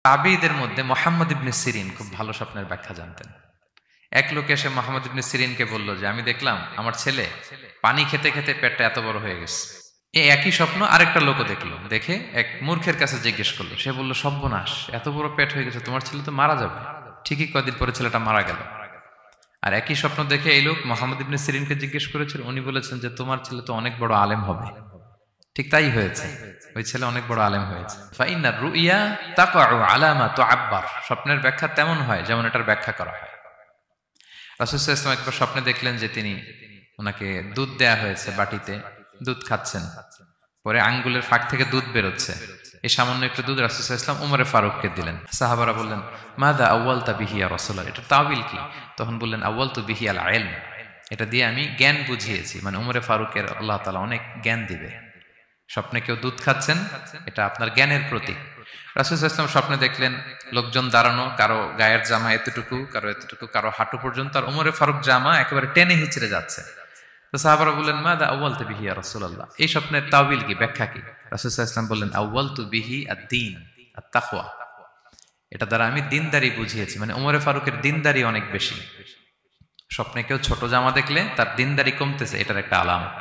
তাবিঈদের মধ্যে মুহাম্মদ ইবনে সিরিন খুব ভালো স্বপ্নের ব্যাখ্যা জানতেন। এক লোক এসে মুহাম্মদ ইবনে সিরিনকে বলল যে আমি দেখলাম আমার ছেলে পানি খেতে খেতে পেটটা এত বড় হয়ে গেছে। এই একই স্বপ্ন আরেকটা লোকও দেখলো, দেখে এক মূর্খের কাছে জিজ্ঞেস করলো। সে বলল, সর্বনাশ, এত বড় পেট হয়ে গেছে, তোমার ছেলে তো মারা যাবে। ঠিকই কদিন পরে ছেলেটা মারা গেল। আর একই স্বপ্ন দেখে এই লোক মুহাম্মদ ইবনে সিরিনকে জিজ্ঞেস করেছিল, উনি বলেছেন যে তোমার ছেলে তো অনেক বড় আলেম হবে। ঠিক তাই হয়েছে, ওই ছেলে অনেক বড় আলেম হয়েছে। ফাইন্নার রুইয়া তাকাউ আলা মা তুআব্বার, স্বপ্নের ব্যাখ্যা তেমন হয় যেমন এটার ব্যাখ্যা করা হয়। রাসূল সাল্লাল্লাহু আলাইহি ওয়াসাল্লাম একবার স্বপ্নে দেখলেন যে তিনি, ওনাকে দুধ দেয়া হয়েছে, বাটিতে দুধ খাচ্ছেন, পরে আঙ্গুলের ফাঁক থেকে দুধ বেরোচ্ছে। এই সামান্য একটু দুধ রাসূল সাল্লাল্লাহু আলাইহি ওয়াসাল্লাম উমরে ফারুককে দিলেন। সাহাবারা বললেন, মাযা আউয়ালতা বিহি ইয়া রাসূলুল্লাহ, এটা তাওয়িল কি? তখন বললেন, আউয়ালতু বিহি আল ইলম, এটা দিয়ে আমি জ্ঞান বুঝিয়েছি, মানে উমরে ফারুকের আল্লাহ তাআলা অনেক জ্ঞান দিবে। স্বপ্নে কেউ দুধ খাচ্ছেন, এটা আপনার জ্ঞানের প্রতীক। রাসূল সাল্লাল্লাহু আলাইহি ওয়াসাল্লাম স্বপ্নে দেখলেন লোকজন দাঁড়ানো, কারো গায়ের জামা এতটুকু, কারো এতটুকু, কারো হাঁটু পর্যন্ত, আর উমরে ফারুক জামা একেবারে টেনে হিচড়ে যাচ্ছে। তো সাহাবারা বললেন, মাযা আউয়ালতু বিহি ইয়া রাসূলুল্লাহ, এই স্বপ্নের তাওয়িল কি, ব্যাখ্যা কি? রাসূল সাল্লাল্লাহু আলাইহি ওয়াসাল্লাম বললেন, আউয়ালতু বিহি আদ-দীন আত-তাকওয়া, এটা দ্বারা আমি দিনদারি বুঝিয়েছি, মানে উমরে ফারুকের দিনদারি অনেক বেশি। স্বপ্নে কেউ ছোট জামা দেখলে তার দিনদারি কমতেছে, এটার একটা আলামত।